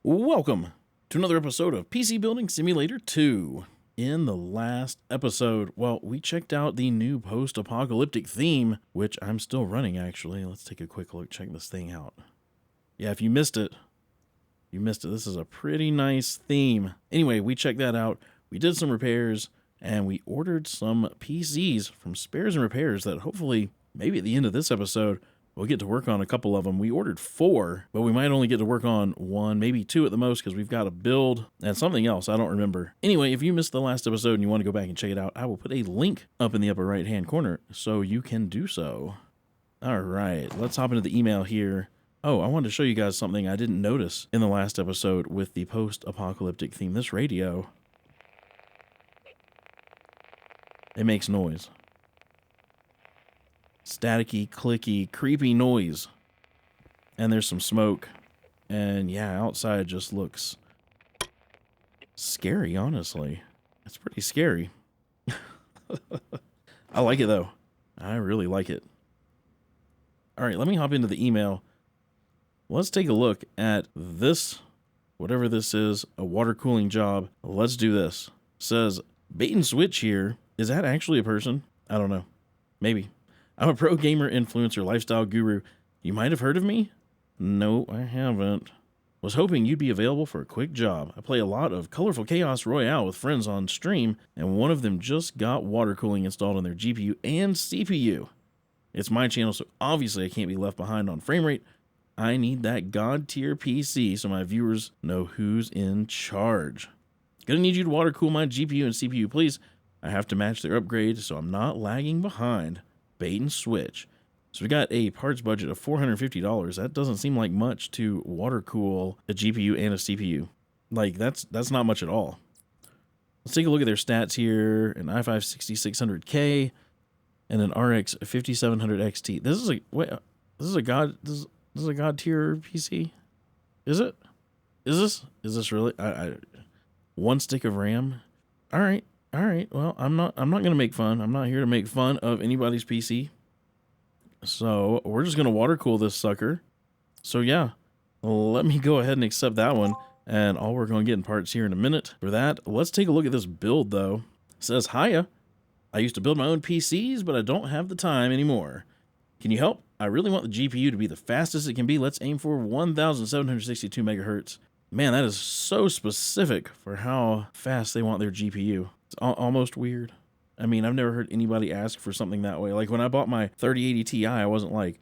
Welcome to another episode of PC Building Simulator 2. In the last episode, well, we checked out the new post-apocalyptic theme, which I'm still running, actually. Let's take a quick look, check this thing out. Yeah, if you missed it, you missed it. This is a pretty nice theme. Anyway, we checked that out. We did some repairs, and we ordered some PCs from Spares and Repairs that hopefully, maybe at the end of this episode, we'll get to work on a couple of them. We ordered 4, but we might only get to work on 1, maybe 2 at the most, because we've got a build and something else. I don't remember. Anyway, if you missed the last episode and you want to go back and check it out, I will put a link up in the upper right-hand corner so you can do so. All right, let's hop into the email here. Oh, I wanted to show you guys something I didn't notice in the last episode with the post-apocalyptic theme. This radio, it makes noise. Staticky, clicky, creepy noise. And there's some smoke. And yeah, outside just looks scary, honestly. It's pretty scary. I like it, though. I really like it. All right, let me hop into the email. Let's take a look at this, whatever this is, a water cooling job. Let's do this. It says, bait and switch here. Is that actually a person? I don't know. Maybe. I'm a pro gamer, influencer, lifestyle guru. You might have heard of me? No, I haven't. Was hoping you'd be available for a quick job. I play a lot of Colorful Chaos Royale with friends on stream, and one of them just got water cooling installed on their GPU and CPU. It's my channel, so obviously I can't be left behind on frame rate. I need that god tier PC so my viewers know who's in charge. Gonna need you to water cool my GPU and CPU, please. I have to match their upgrade so I'm not lagging behind. Bait and switch. So we got a parts budget of $450. That doesn't seem like much to water cool a GPU and a CPU. Like that's not much at all. Let's take a look at their stats here. An i5 6600K and an RX 5700 XT. This is a god tier PC. Is it? Is this really? One stick of RAM. All right. Well, I'm not gonna make fun. I'm not here to make fun of anybody's PC. So we're just gonna water cool this sucker. So yeah, let me go ahead and accept that one, and I'll work on getting parts here in a minute. For that, let's take a look at this build though. It says, hiya. I used to build my own PCs, but I don't have the time anymore. Can you help? I really want the GPU to be the fastest it can be. Let's aim for 1762 megahertz. Man, that is so specific for how fast they want their GPU. It's almost weird. I mean, I've never heard anybody ask for something that way. Like when I bought my 3080 Ti, I wasn't like,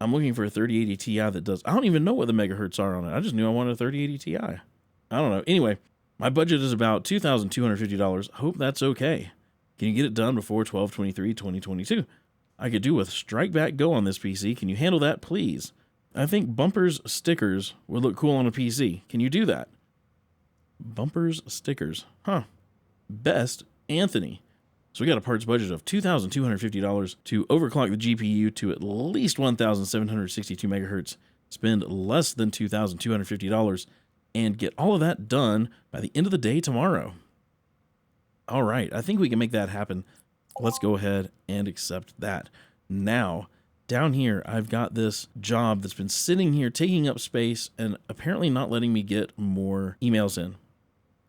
I'm looking for a 3080 Ti that does, I don't even know what the megahertz are on it. I just knew I wanted a 3080 Ti. I don't know. Anyway, my budget is about $2,250. Hope that's okay. Can you get it done before 12/23/2022? I could do with Strike Back Go on this PC. Can you handle that, please? I think bumpers stickers would look cool on a PC. Can you do that? Bumpers stickers. Huh. Best Anthony. So we got a parts budget of $2,250 to overclock the GPU to at least 1762 megahertz, spend less than $2,250, and get all of that done by the end of the day tomorrow. All right, I think we can make that happen. Let's go ahead and accept that. Now, down here, I've got this job that's been sitting here taking up space and apparently not letting me get more emails in.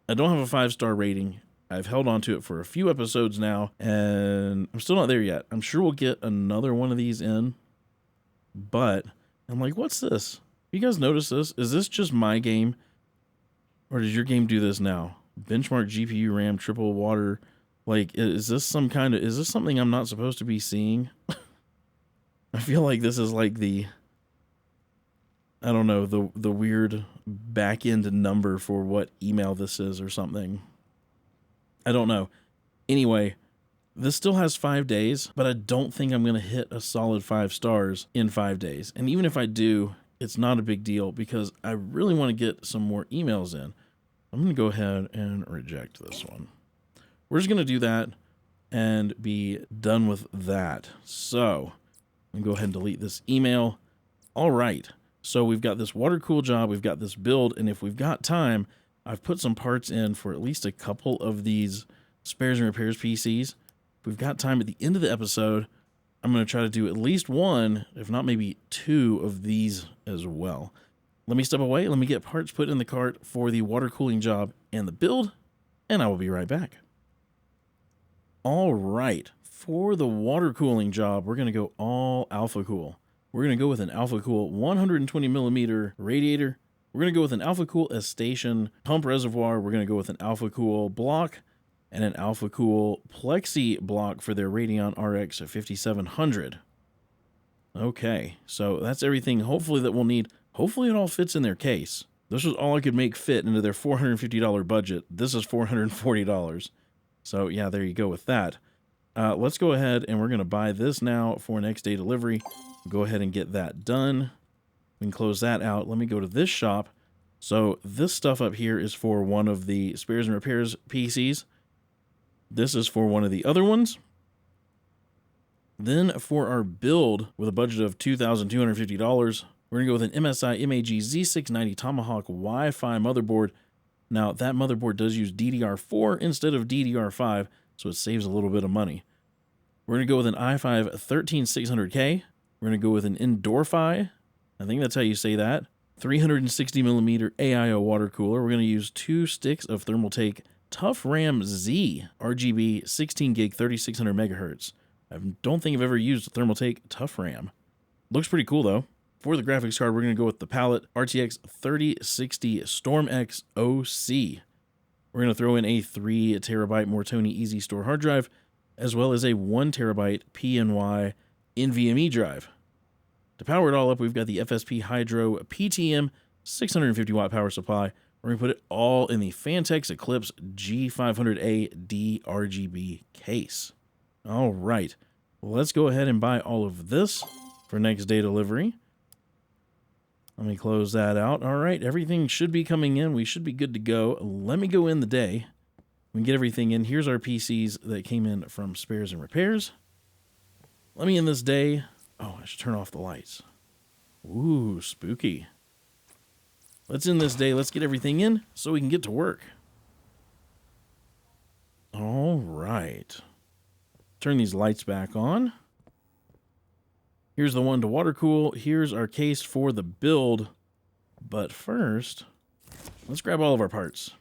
I don't have a 5-star rating. I've held on to it for a few episodes now, and I'm still not there yet. I'm sure we'll get another one of these in, but I'm like, what's this? You guys notice this? Is this just my game, or does your game do this now? Benchmark GPU RAM, triple water. Like, is this something I'm not supposed to be seeing? I feel like this is like the weird back end number for what email this is or something. I don't know. Anyway, this still has 5 days, but I don't think I'm going to hit a solid 5 stars in 5 days. And even if I do, it's not a big deal because I really want to get some more emails in. I'm going to go ahead and reject this one. We're just going to do that and be done with that. So I'm going to go ahead and delete this email. All right. So we've got this water cool job. We've got this build. And if we've got time, I've put some parts in for at least a couple of these Spares and Repairs PCs. If we've got time at the end of the episode, I'm going to try to do at least one, if not maybe 2 of these as well. Let me step away. Let me get parts put in the cart for the water cooling job and the build, and I will be right back. All right. For the water cooling job, we're going to go all Alpha Cool. We're going to go with an Alpha Cool 120 millimeter radiator. We're going to go with an Alpha Cool Station pump reservoir. We're going to go with an Alpha Cool block and an Alpha Cool Plexi block for their Radeon RX 5700. Okay, so that's everything hopefully that we'll need. Hopefully it all fits in their case. This was all I could make fit into their $450 budget. This is $440. So yeah, there you go with that. Let's go ahead and we're going to buy this now for next day delivery. Go ahead and get that done. We can close that out. Let me go to this shop. So this stuff up here is for one of the spares and repairs PCs. This is for one of the other ones. Then for our build with a budget of $2,250, we're going to go with an MSI MAG Z690 Tomahawk Wi-Fi motherboard. Now, that motherboard does use DDR4 instead of DDR5, so it saves a little bit of money. We're going to go with an i5 13600K. We're going to go with an Endorphi. I think that's how you say that. 360 millimeter AIO water cooler. We're going to use 2 sticks of Thermaltake Tough RAM Z RGB 16 gig 3600 megahertz. I don't think I've ever used Thermaltake Tough RAM. Looks pretty cool though. For the graphics card, we're going to go with the Palette RTX 3060 Storm X OC. We're going to throw in a 3 terabyte Mortoni Easy Store hard drive, as well as a 1 terabyte PNY NVMe drive. To power it all up, we've got the FSP Hydro PTM 650 watt power supply. We're going to put it all in the Fantex Eclipse G500A DRGB case. All right, let's go ahead and buy all of this for next day delivery. Let me close that out. All right, everything should be coming in. We should be good to go. Let me go in the day. We can get everything in. Here's our PCs that came in from spares and repairs. Let me in this day. Oh, I should turn off the lights. Ooh, spooky. Let's in this day. Let's get everything in so we can get to work. All right. Turn these lights back on. Here's the one to water cool. Here's our case for the build. But first, let's grab all of our parts.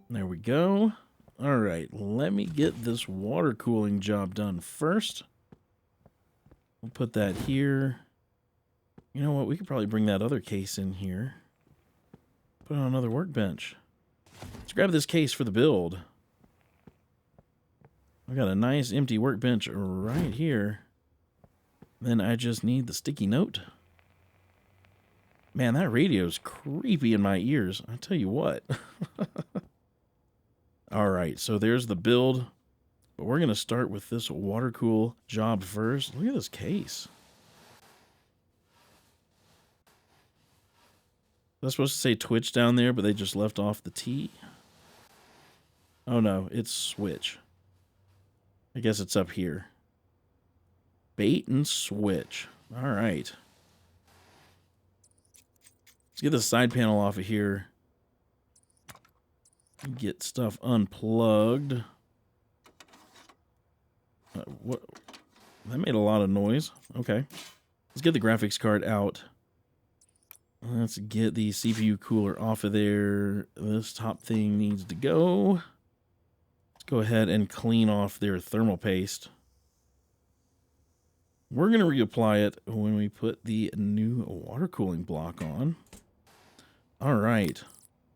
There we go. All right, let me get this water cooling job done first. We'll put that here. You know what? We could probably bring that other case in here. Put it on another workbench. Let's grab this case for the build. I got a nice empty workbench right here. Then I just need the sticky note. Man, that radio's creepy in my ears. I tell you what. All right, so there's the build. But we're going to start with this water cool job first. Look at this case. That's supposed to say Twitch down there, but they just left off the T. Oh no, it's Switch. I guess it's up here. Bait and switch. All right. Let's get the side panel off of here. Get stuff unplugged. What? That made a lot of noise. Okay. Let's get the graphics card out. Let's get the CPU cooler off of there. This top thing needs to go. Let's go ahead and clean off their thermal paste. We're going to reapply it when we put the new water cooling block on. All right.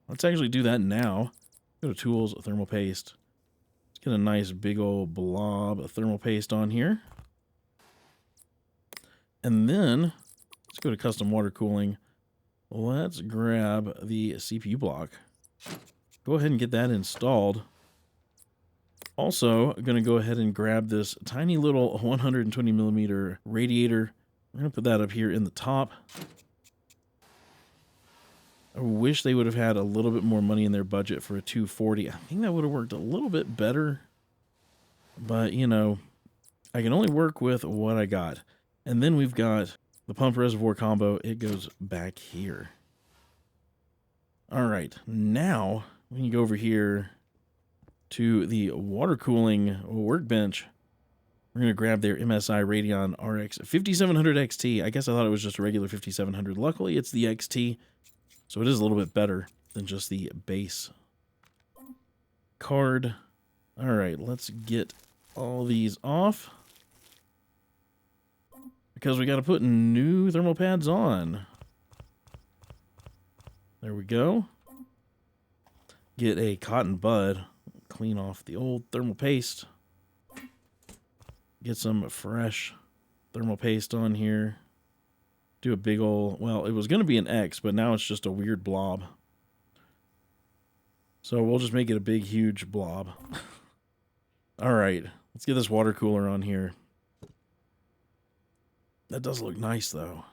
Let's actually do that now. Go to Tools, Thermal Paste. Let's get a nice big old blob of thermal paste on here. And then, let's go to Custom Water Cooling. Let's grab the CPU block. Go ahead and get that installed. Also, I'm going to go ahead and grab this tiny little 120 millimeter radiator. We're going to put that up here in the top. I wish they would have had a little bit more money in their budget for a 240. I think that would have worked a little bit better. But, you know, I can only work with what I got. And then we've got the pump reservoir combo. It goes back here. All right, now we can go over here to the water cooling workbench. We're going to grab their MSI Radeon RX 5700 XT. I guess I thought it was just a regular 5700. Luckily, it's the XT, so it is a little bit better than just the base card. All right, let's get all these off, because we got to put new thermal pads on. There we go. Get a cotton bud, clean off the old thermal paste. Get some fresh thermal paste on here. Do a big old, well, it was going to be an X, but now it's just a weird blob. So we'll just make it a big, huge blob. All right, let's get this water cooler on here. That does look nice, though.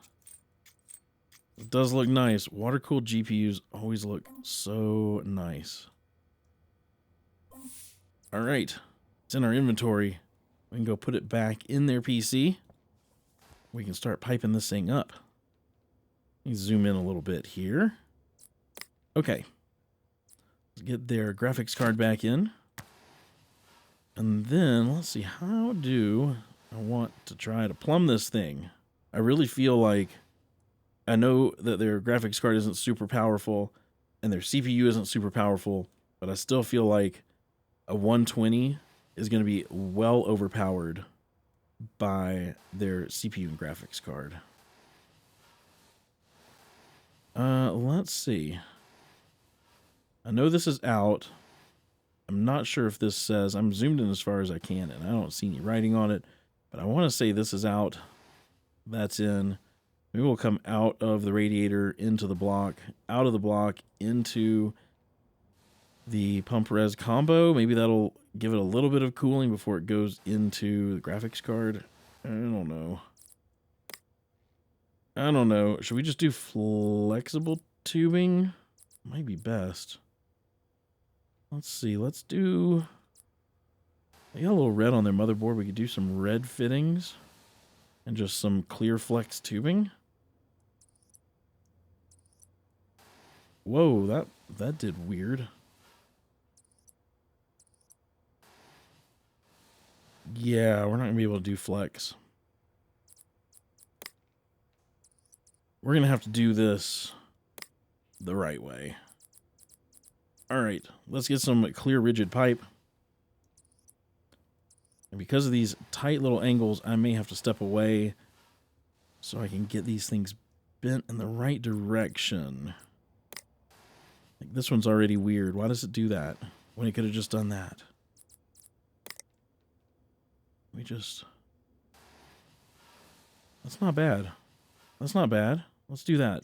It does look nice. Water-cooled GPUs always look so nice. All right, it's in our inventory. We can go put it back in their PC. We can start piping this thing up. Let me zoom in a little bit here. Okay. Let's get their graphics card back in. And then, let's see, how do I want to try to plumb this thing? I really feel like, I know that their graphics card isn't super powerful and their CPU isn't super powerful, but I still feel like a 120 is going to be well overpowered by their CPU and graphics card. Let's see. I know this is out. I'm not sure if this says, I'm zoomed in as far as I can, and I don't see any writing on it, but I want to say this is out. That's in. Maybe we'll come out of the radiator into the block, out of the block into the pump res combo. Maybe that'll give it a little bit of cooling before it goes into the graphics card. I don't know. I don't know. Should we just do flexible tubing? Might be best. Let's see. Let's do... They got a little red on their motherboard. We could do some red fittings and just some clear flex tubing. Whoa, that did weird. Yeah, we're not going to be able to do flex. We're going to have to do this the right way. All right, let's get some clear rigid pipe. And because of these tight little angles, I may have to step away so I can get these things bent in the right direction. Like this one's already weird. Why does it do that when it could have just done that? That's not bad. That's not bad. Let's do that.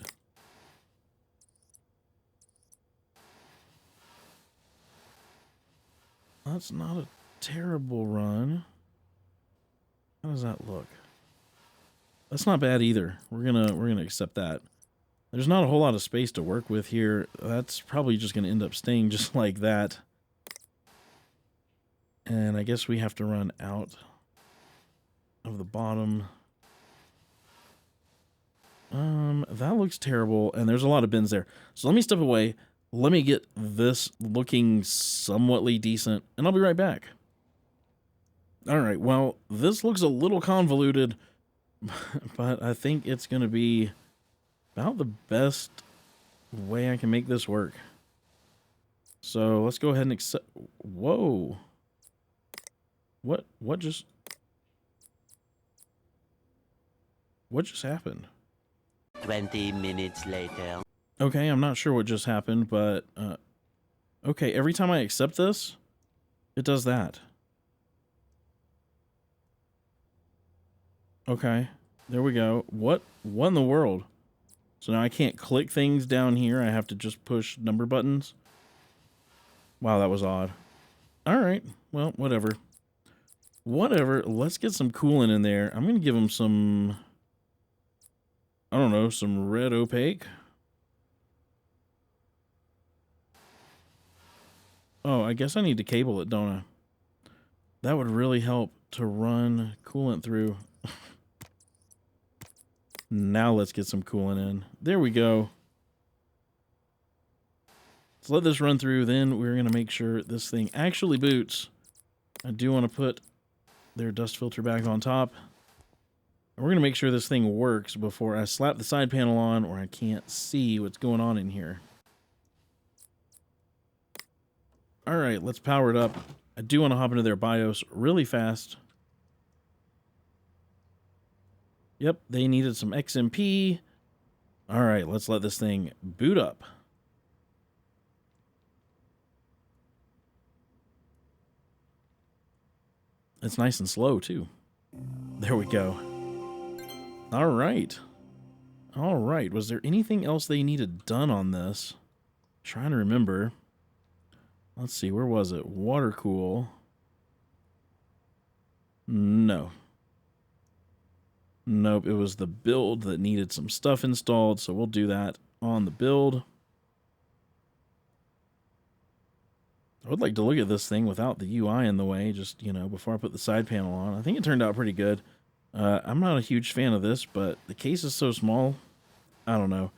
That's not a terrible run. How does that look? That's not bad either. We're gonna accept that. There's not a whole lot of space to work with here. That's probably just gonna end up staying just like that. And I guess we have to run out of the bottom. That looks terrible, and there's a lot of bins there. So let me step away. Let me get this looking somewhatly decent, and I'll be right back. All right, well, this looks a little convoluted, but I think it's going to be about the best way I can make this work. So let's go ahead and accept... Whoa. What just happened? 20 minutes later. Okay, I'm not sure what just happened, but... okay, every time I accept this, it does that. Okay, there we go. What in the world? So now I can't click things down here. I have to just push number buttons. Wow, that was odd. All right, well, whatever. Whatever, let's get some coolant in there. I'm going to give them some, I don't know, some red opaque. Oh, I guess I need to cable it, don't I? That would really help to run coolant through. Now let's get some coolant in. There we go. Let's let this run through. Then we're going to make sure this thing actually boots. I do want to put their dust filter back on top. And we're going to make sure this thing works before I slap the side panel on or I can't see what's going on in here. All right, let's power it up. I do want to hop into their BIOS really fast. Yep, they needed some XMP. All right, let's let this thing boot up. It's nice and slow, too. There we go. All right. All right. Was there anything else they needed done on this? Trying to remember. Let's see. Where was it? Water cool. No. Nope. It was the build that needed some stuff installed, so we'll do that on the build. I would like to look at this thing without the UI in the way, just, you know, before I put the side panel on. I think it turned out pretty good. I'm not a huge fan of this, but the case is so small, I don't know.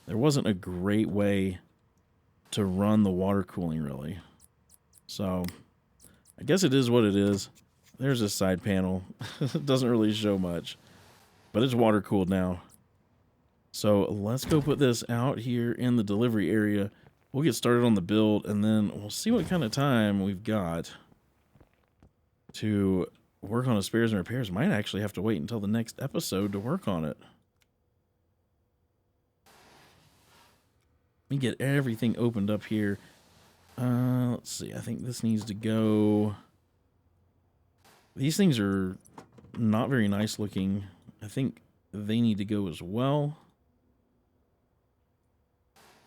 There wasn't a great way to run the water cooling, really. So, I guess it is what it is. There's a side panel. It doesn't really show much, but it's water cooled now. So, let's go put this out here in the delivery area. We'll get started on the build, and then we'll see what kind of time we've got to work on the spares and repairs. Might actually have to wait until the next episode to work on it. Let me get everything opened up here. Let's see. I think this needs to go. These things are not very nice looking. I think they need to go as well.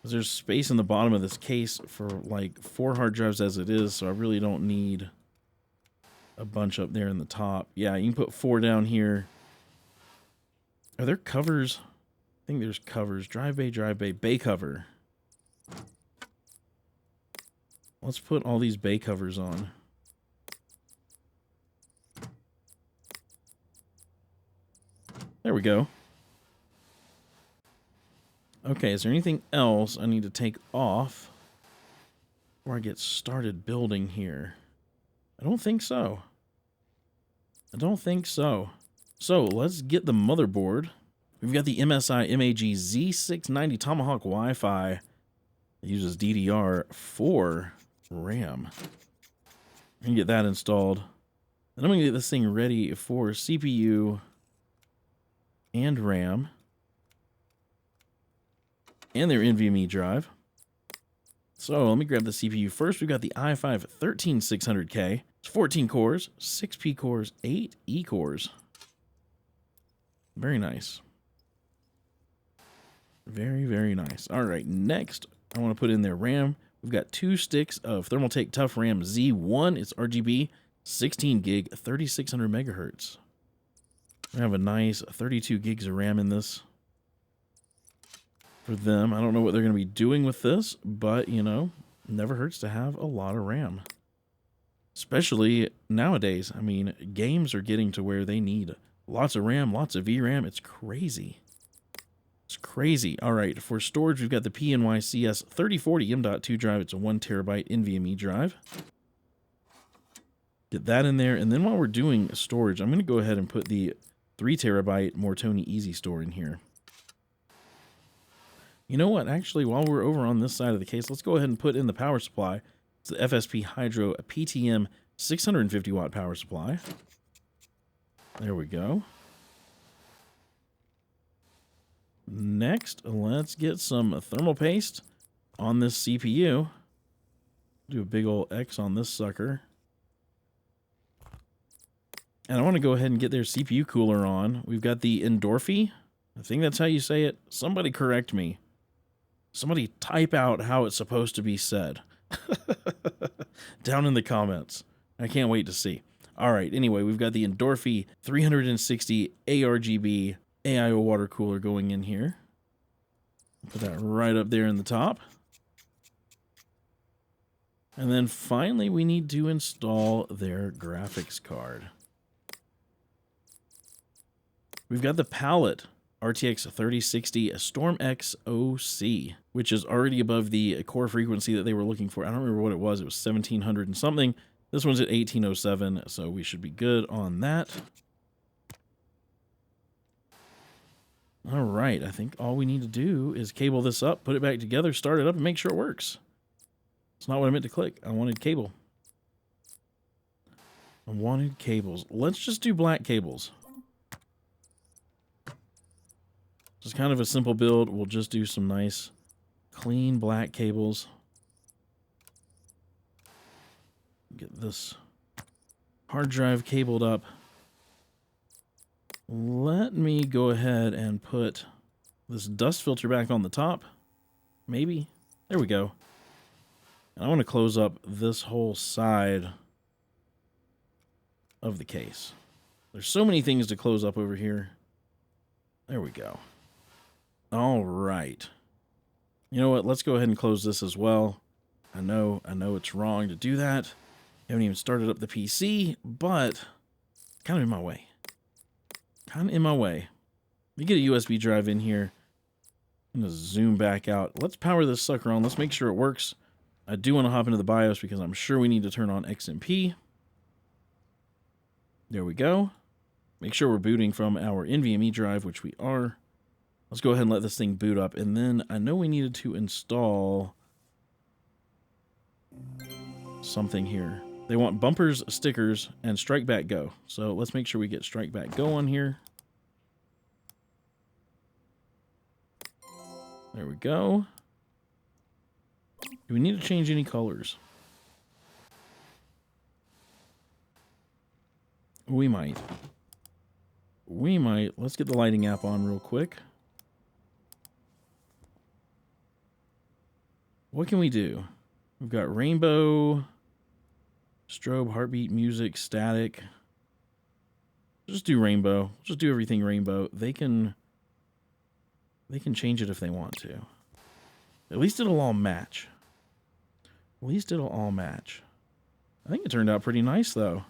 There's space in the bottom of this case for like 4 hard drives as it is, so I really don't need a bunch up there in the top. Yeah, you can put 4 down here. Are there covers? I think there's covers. Drive bay, bay cover. Let's put all these bay covers on. There we go. Okay, is there anything else I need to take off before I get started building here? I don't think so. I don't think so. So, let's get the motherboard. We've got the MSI MAG Z690 Tomahawk Wi-Fi. It uses DDR4 RAM. I can get that installed. Then I'm going to get this thing ready for CPU and RAM. And their NVMe drive. So let me grab the CPU first. We've got the i5 13600K. It's 14 cores, 6 P cores, 8 E cores. Very nice. Very, very nice. All right, next I want to put in their RAM. We've got 2 sticks of Thermaltake Tough RAM Z1. It's RGB, 16 gig, 3600 megahertz. We have a nice 32 gigs of RAM in this. For them, I don't know what they're going to be doing with this, but, you know, never hurts to have a lot of RAM. Especially nowadays. I mean, games are getting to where they need lots of RAM, lots of VRAM. It's crazy. It's crazy. All right, for storage, we've got the PNY-CS 3040 M.2 drive. It's a 1 terabyte NVMe drive. Get that in there, and then while we're doing storage, I'm going to go ahead and put the 3 terabyte Mortoni Easy Store in here. You know what? Actually, while we're over on this side of the case, let's go ahead and put in the power supply. It's the FSP Hydro PTM 650 watt power supply. There we go. Next, let's get some thermal paste on this CPU. Do a big old X on this sucker. And I want to go ahead and get their CPU cooler on. We've got the Endorphy. I think that's how you say it. Somebody correct me. Somebody type out how it's supposed to be said. Down in the comments. I can't wait to see. All right, anyway, we've got the Endorphy 360 ARGB AIO water cooler going in here. Put that right up there in the top. And then finally, we need to install their graphics card. We've got the palette RTX 3060 Storm X OC, which is already above the core frequency that they were looking for. I don't remember what it was. It was 1700 and something. This one's at 1807, so we should be good on that. All right, I think all we need to do is cable this up, put it back together, start it up, and make sure it works. It's not what I meant to click. I wanted cable. I wanted cables. Let's just do black cables. Just kind of a simple build. We'll just do some nice, clean black cables. Get this hard drive cabled up. Let me go ahead and put this dust filter back on the top. Maybe. There we go. And I want to close up this whole side of the case. There's so many things to close up over here. There we go. All right. You know what? Let's go ahead and close this as well. I know it's wrong to do that. I haven't even started up the PC, but kind of in my way. Kind of in my way. Let me get a USB drive in here. I'm going to zoom back out. Let's power this sucker on. Let's make sure it works. I do want to hop into the BIOS because I'm sure we need to turn on XMP. There we go. Make sure we're booting from our NVMe drive, which we are. Let's go ahead and let this thing boot up. And then I know we needed to install something here. They want bumpers, stickers, and Strike Back Go. So let's make sure we get Strike Back Go on here. There we go. Do we need to change any colors? We might. We might. Let's get the lighting app on real quick. What can we do? We've got rainbow, strobe, heartbeat, music, static. Just do rainbow. Just do everything rainbow. They can change it if they want to. At least it'll all match. At least it'll all match. I think it turned out pretty nice, though.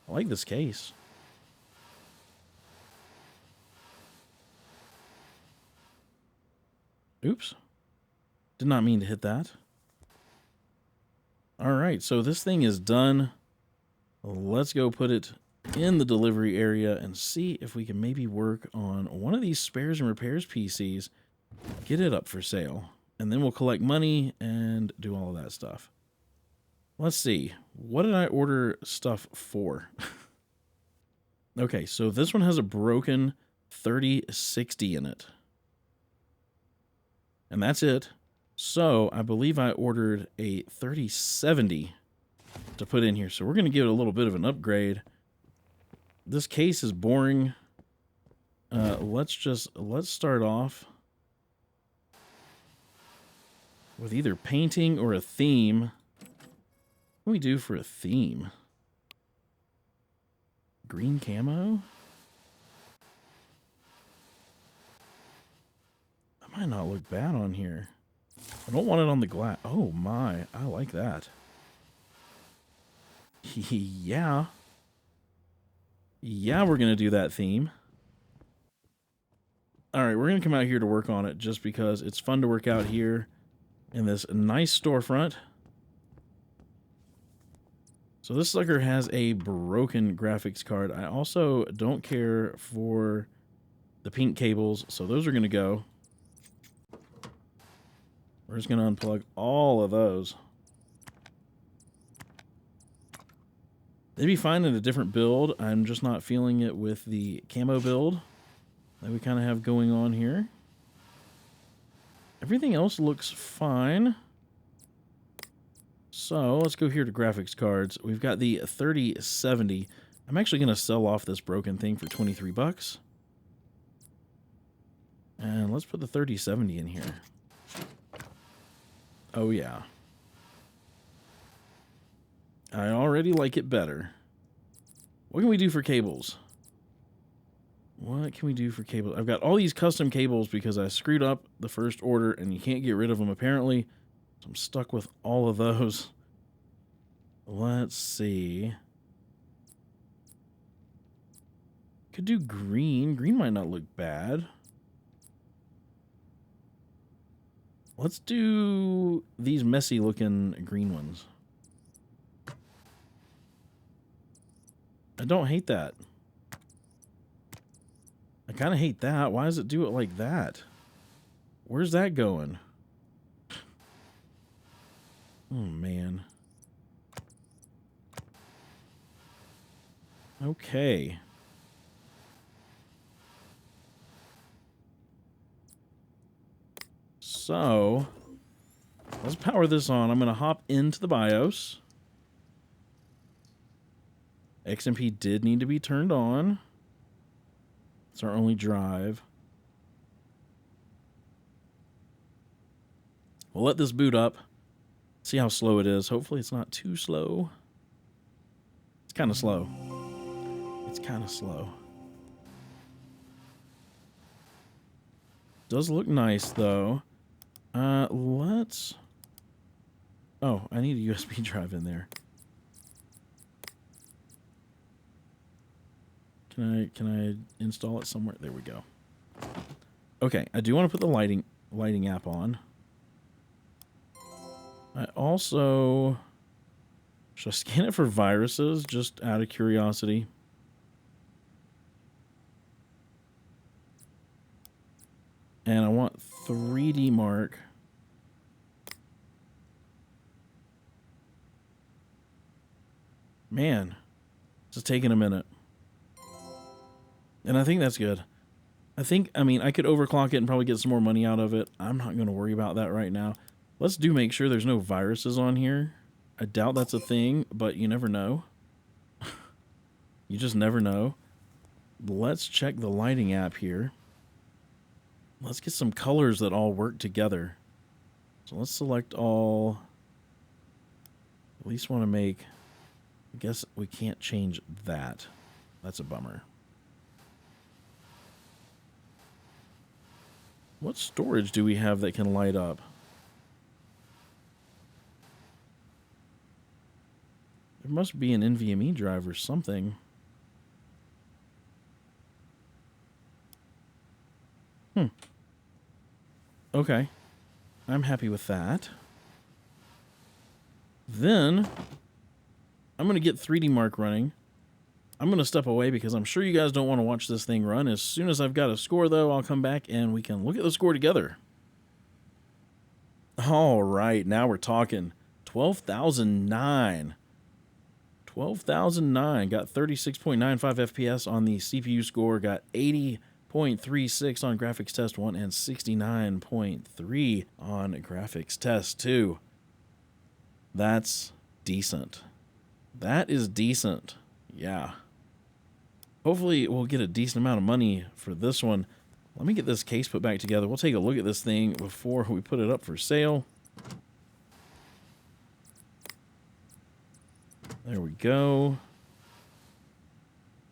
I like this case. Oops. Did not mean to hit that. All right, so this thing is done. Let's go put it in the delivery area and see if we can maybe work on one of these spares and repairs PCs. Get it up for sale. And then we'll collect money and do all of that stuff. Let's see. What did I order stuff for? Okay, so this one has a broken 3060 in it. And that's it. So I believe I ordered a 3070 to put in here. So we're going to give it a little bit of an upgrade. This case is boring. Let's start off with either painting or a theme. What do we do for a theme? Green camo? That might not look bad on here. I don't want it on the glass. Oh my, I like that. Yeah. Yeah, we're going to do that theme. All right, we're going to come out here to work on it just because it's fun to work out here in this nice storefront. So this sucker has a broken graphics card. I also don't care for the pink cables, so those are going to go. We're just going to unplug all of those. They'd be fine in a different build. I'm just not feeling it with the camo build that we kind of have going on here. Everything else looks fine. So let's go here to graphics cards. We've got the 3070. I'm actually going to sell off this broken thing for 23 bucks. And let's put the 3070 in here. Oh yeah. I already like it better. What can we do for cables? What can we do for cables? I've got all these custom cables because I screwed up the first order and you can't get rid of them apparently. So I'm stuck with all of those. Let's see. Could do green. Green might not look bad. Let's do these messy looking green ones. I don't hate that. I kind of hate that. Why does it do it like that? Where's that going? Oh, man. Okay. So, let's power this on. I'm going to hop into the BIOS. XMP did need to be turned on. It's our only drive. We'll let this boot up. See how slow it is. Hopefully it's not too slow. It's kind of slow. It's kind of slow. Does look nice though. Let's... Oh, I need a USB drive in there. Can I install it somewhere? There we go. Okay, I do want to put the lighting app on. I also... Should I scan it for viruses, just out of curiosity? And I want 3D Mark. Man, this is taking a minute. And I think that's good. I mean, I could overclock it and probably get some more money out of it. I'm not going to worry about that right now. Let's make sure there's no viruses on here. I doubt that's a thing, but you never know. You just never know. Let's check the lighting app here. Let's get some colors that all work together. So let's select all. At least want to make... I guess we can't change that. That's a bummer. What storage do we have that can light up? There must be an NVMe drive or something. Okay. I'm happy with that. Then, I'm going to get 3D Mark running. I'm going to step away because I'm sure you guys don't want to watch this thing run. As soon as I've got a score, though, I'll come back and we can look at the score together. All right, now we're talking 12,009. 12,009. Got 36.95 FPS on the CPU score. Got 80.36 on graphics test 1 and 69.3 on graphics test 2. That's decent. That is decent. Yeah. Hopefully we'll get a decent amount of money for this one. Let me get this case put back together. We'll take a look at this thing before we put it up for sale. There we go.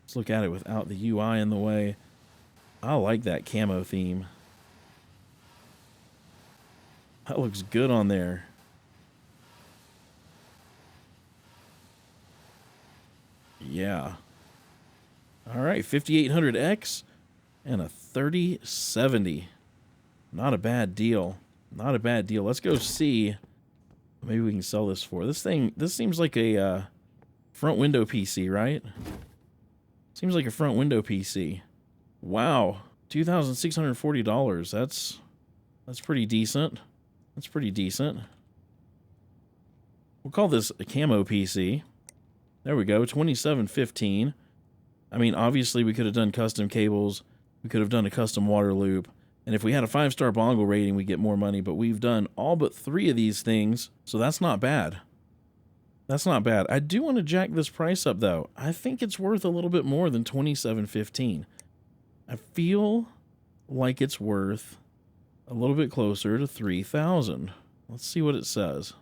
Let's look at it without the UI in the way. I like that camo theme. That looks good on there. Yeah. All right, 5800X and a 3070. Not a bad deal. Not a bad deal. Let's go see. Maybe we can sell this for. This seems like a front window PC, right? Seems like a front window PC. Wow. $2,640. That's pretty decent. That's pretty decent. We'll call this a camo PC. There we go, 2715. I mean, obviously we could have done custom cables. We could have done a custom water loop. And if we had a 5-star bongo rating, we'd get more money. But we've done all but 3 of these things, so that's not bad. That's not bad. I do want to jack this price up, though. I think it's worth a little bit more than $27.15. I feel like it's worth a little bit closer to $3,000. Let's see what it says.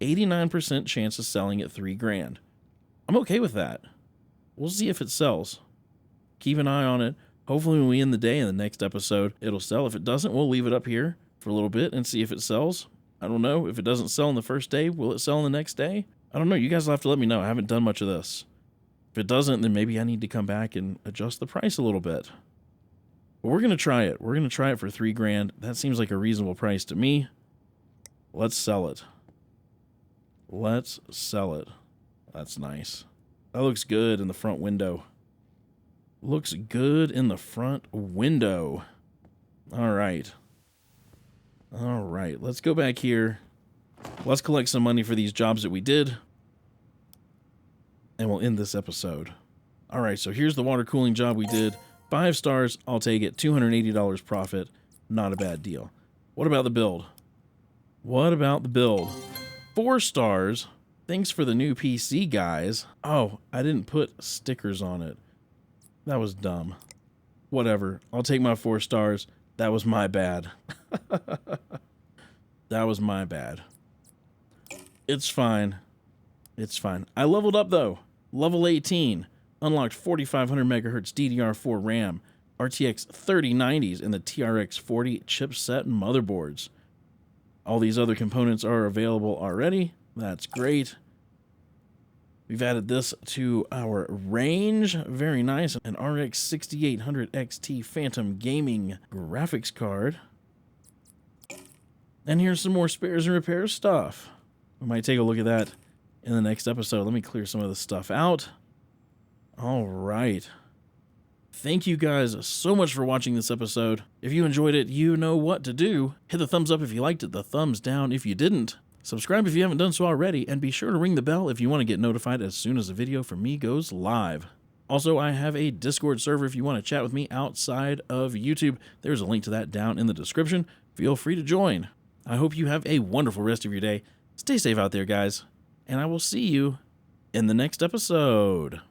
89% chance of selling at $3,000. I'm okay with that. We'll see if it sells. Keep an eye on it. Hopefully when we end the day in the next episode, it'll sell. If it doesn't, we'll leave it up here for a little bit and see if it sells. I don't know. If it doesn't sell on the first day, will it sell on the next day? I don't know. You guys will have to let me know. I haven't done much of this. If it doesn't, then maybe I need to come back and adjust the price a little bit. But we're going to try it. We're going to try it for $3,000. That seems like a reasonable price to me. Let's sell it. Let's sell it. That's nice. That looks good in the front window. Looks good in the front window. All right. All right, let's go back here. Let's collect some money for these jobs that we did. And we'll end this episode. All right, so here's the water cooling job we did. 5 stars, I'll take it. $280 profit. Not a bad deal. What about the build? What about the build? 4 stars. Thanks for the new PC, guys. Oh, I didn't put stickers on it. That was dumb. Whatever. I'll take my 4 stars. That was my bad. That was my bad. It's fine. It's fine. I leveled up, though. Level 18. Unlocked 4500 megahertz DDR4 RAM, RTX 3090s, and the TRX 40 chipset motherboards. All these other components are available already. That's great. We've added this to our range. Very nice. An RX 6800 XT Phantom Gaming graphics card. And here's some more spares and repair stuff. We might take a look at that in the next episode. Let me clear some of this stuff out. All right. Thank you guys so much for watching this episode. If you enjoyed it, you know what to do. Hit the thumbs up if you liked it, the thumbs down if you didn't. Subscribe if you haven't done so already, and be sure to ring the bell if you want to get notified as soon as a video from me goes live. Also, I have a Discord server if you want to chat with me outside of YouTube. There's a link to that down in the description. Feel free to join. I hope you have a wonderful rest of your day. Stay safe out there, guys, and I will see you in the next episode.